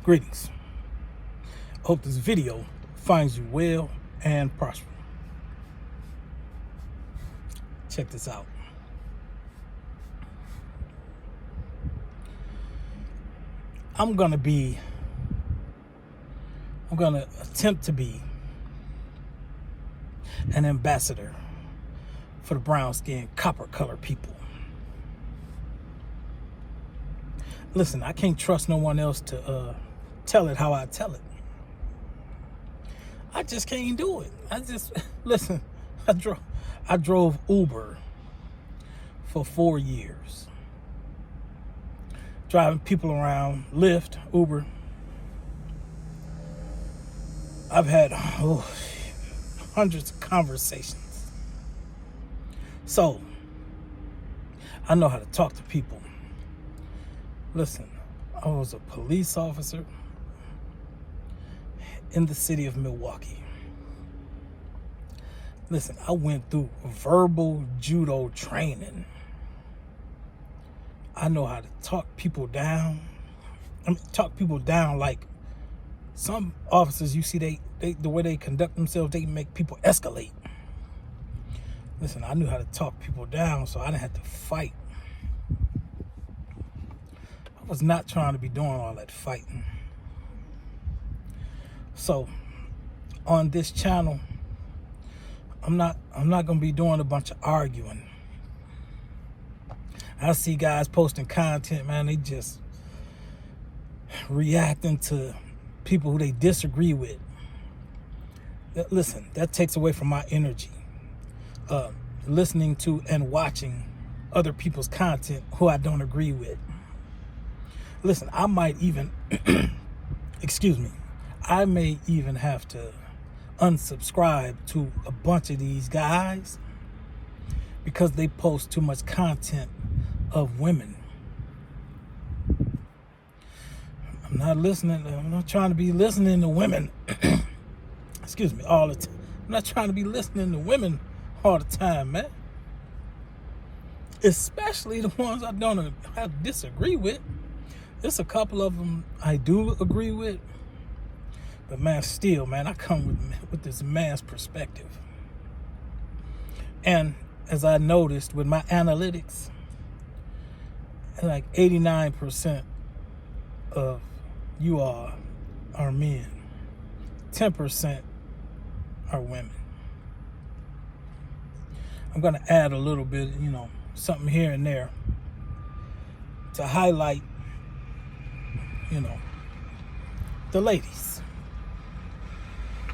Greetings. Hope this video finds you well and prosperous. Check this out. I'm gonna attempt to be an ambassador for the brown skinned, copper colored people. Listen, I can't trust no one else to tell it how I tell it. I just can't do it. Listen, I drove Uber for 4 years. Driving people around, Lyft, Uber. I've had hundreds of conversations. So, I know how to talk to people. Listen, I was a police officer in the city of Milwaukee. Listen, I went through verbal judo training. I know how to talk people down. Talk people down like some officers, you see, they the way they conduct themselves, they make people escalate. Listen, I knew how to talk people down, so I didn't have to fight. I was not trying to be doing all that fighting. So, on this channel, I'm not gonna be doing a bunch of arguing. I see guys posting content, man, they just reacting to people who they disagree with. Listen, that takes away from my energy. Listening to and watching other people's content who I don't agree with. Listen, I might even, I may even have to unsubscribe to a bunch of these guys because they post too much content of women. I'm not trying to be listening to women, all the time. I'm not trying to be listening to women all the time, man. Especially the ones I disagree with. There's a couple of them I do agree with. But man, still, man, I come with this man's perspective. And as I noticed with my analytics, like 89% of you all are men. 10% are women. I'm going to add a little bit, something here and there to highlight, the ladies.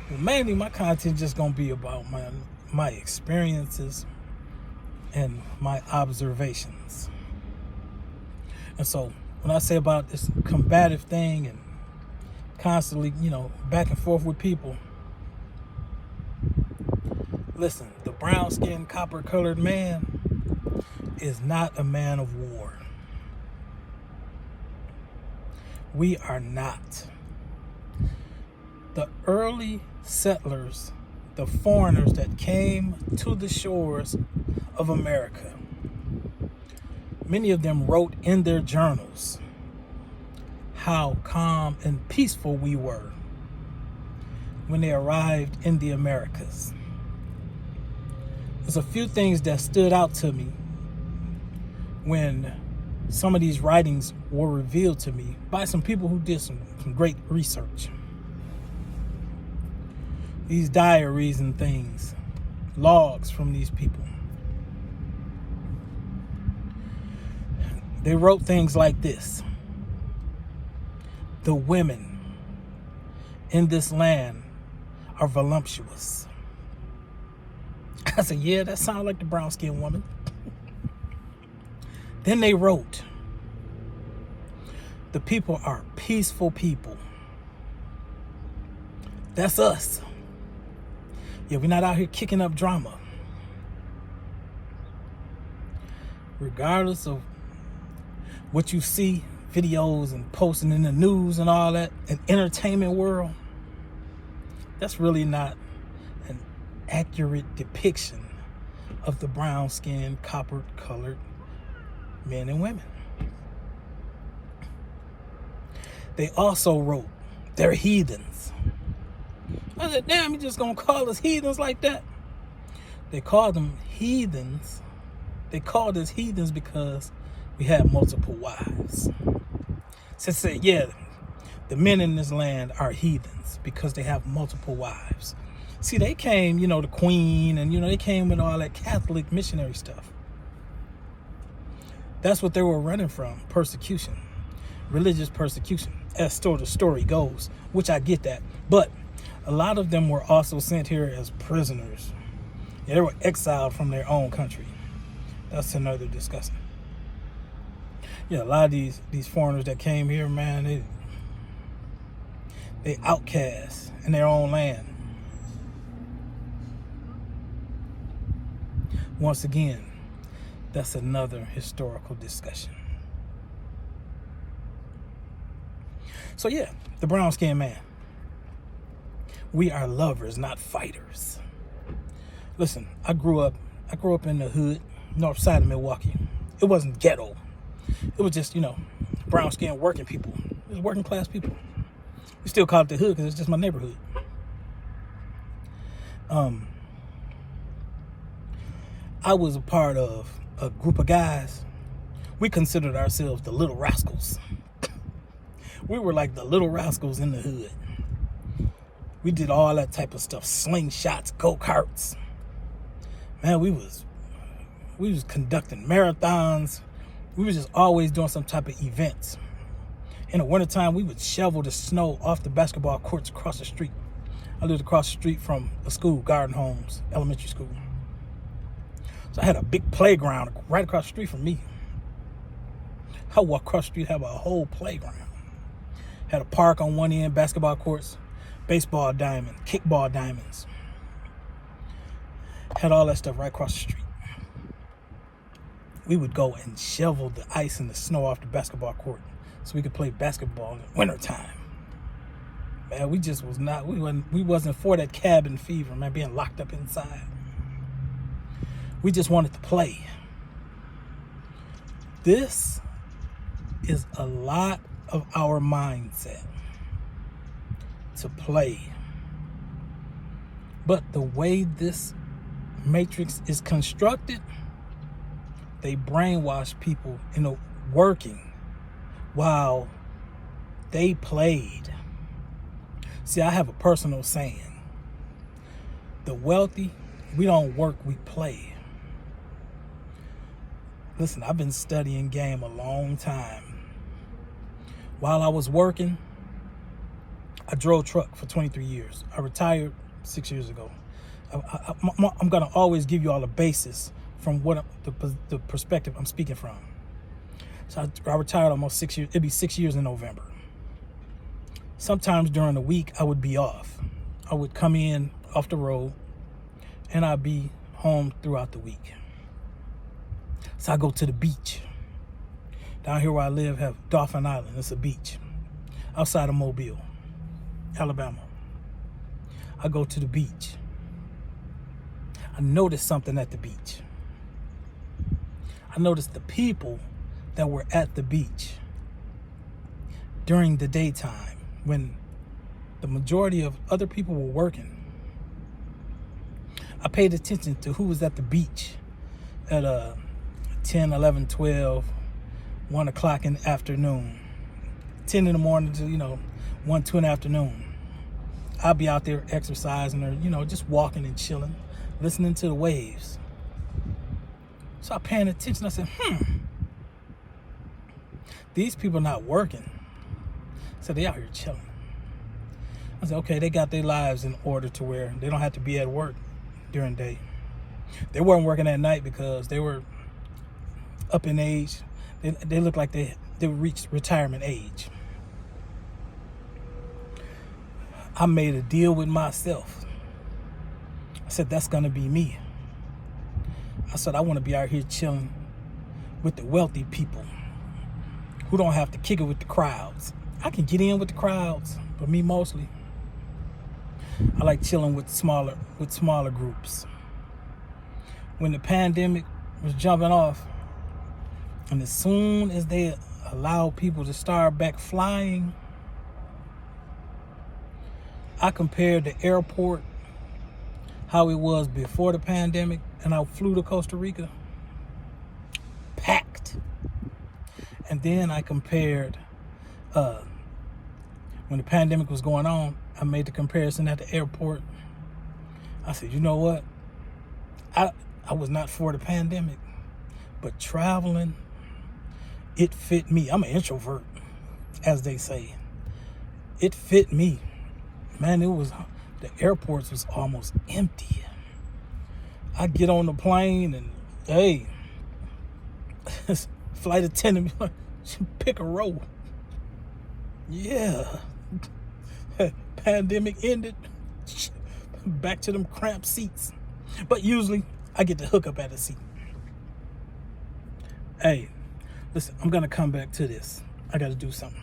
Well, mainly my content just going to be about my experiences and my observations. And so when I say about this combative thing and constantly, back and forth with people, listen, the brown-skinned, copper-colored man is not a man of war. We are not. The early settlers, the foreigners that came to the shores of America, many of them wrote in their journals how calm and peaceful we were when they arrived in the Americas. There's a few things that stood out to me when some of these writings were revealed to me by some people who did some great research. These diaries and things, logs from these people. They wrote things like this: the women in this land are voluptuous. I said, yeah, that sounds like the brown-skinned woman. Then they wrote, the people are peaceful people. That's us. Yeah, we're not out here kicking up drama. Regardless of what you see, videos and posting in the news and all that, in entertainment world, that's really not an accurate depiction of the brown-skinned, copper-colored men and women. They also wrote, they're heathens. I said, damn, you just gonna call us heathens like that? They called them heathens. They called us heathens because we had multiple wives. So they said, yeah, the men in this land are heathens because they have multiple wives. See, they came, the queen, and, they came with all that Catholic missionary stuff. That's what they were running from, persecution, religious persecution, as the story goes, which I get that. But a lot of them were also sent here as prisoners. Yeah, they were exiled from their own country. That's another discussion. Yeah, a lot of these foreigners that came here, man, they outcasts in their own land. Once again, that's another historical discussion. So yeah, the brown skinned man. We are lovers, not fighters. Listen, I grew up in the hood, north side of Milwaukee. It wasn't ghetto. It was just, brown skinned working people. It was working class people. We still call it the hood because it's just my neighborhood. I was a part of a group of guys. We considered ourselves the Little Rascals. We were like the Little Rascals in the hood. We did all that type of stuff, slingshots, go-karts. Man, we was conducting marathons. We was just always doing some type of events. In the wintertime, we would shovel the snow off the basketball courts across the street. I lived across the street from a school, Garden Homes Elementary School. So I had a big playground right across the street from me. I walked across the street, have a whole playground. Had a park on one end, basketball courts, baseball diamond, kickball diamonds. Had all that stuff right across the street. We would go and shovel the ice and the snow off the basketball court so we could play basketball in the wintertime. Man, we wasn't for that cabin fever, man, being locked up inside. We just wanted to play. This is a lot of our mindset, to play. But the way this matrix is constructed, they brainwash people into working while they played. See, I have a personal saying. The wealthy, we don't work, we play. Listen, I've been studying game a long time. While I was working, I drove truck for 23 years. I retired 6 years ago. I'm going to always give you all the basis from what the perspective I'm speaking from. So I retired almost 6 years. It'd be 6 years in November. Sometimes during the week, I would be off. I would come in off the road, and I'd be home throughout the week. So I go to the beach. Down here where I live, have Dauphin Island. It's a beach outside of Mobile, Alabama. I go to the beach. I noticed something at the beach. I noticed the people that were at the beach during the daytime when the majority of other people were working. I paid attention to who was at the beach at 10, 11, 12, 1 o'clock in the afternoon, 10 in the morning to, 1, 2 in the afternoon. I'll be out there exercising or, just walking and chilling, listening to the waves. So I paying attention. I said, these people not working. So they out here chilling. I said, okay, they got their lives in order to where they don't have to be at work during the day. They weren't working at night because they were up in age. They looked like they reached retirement age. I made a deal with myself. I said, that's going to be me. I said, I want to be out here chilling with the wealthy people who don't have to kick it with the crowds. I can get in with the crowds, but me mostly, I like chilling with smaller groups. When the pandemic was jumping off, and as soon as they allow people to start back flying, I compared the airport, how it was before the pandemic, and I flew to Costa Rica, packed. And then I compared, when the pandemic was going on, I made the comparison at the airport. I said, you know what? I was not for the pandemic, but traveling, it fit me. I'm an introvert, as they say. It fit me. Man, the airports was almost empty. I get on the plane and, hey, flight attendant be like, pick a row. Yeah. Pandemic ended. Back to them cramped seats. But usually, I get to hook up at a seat. Hey, listen, I'm going to come back to this. I got to do something.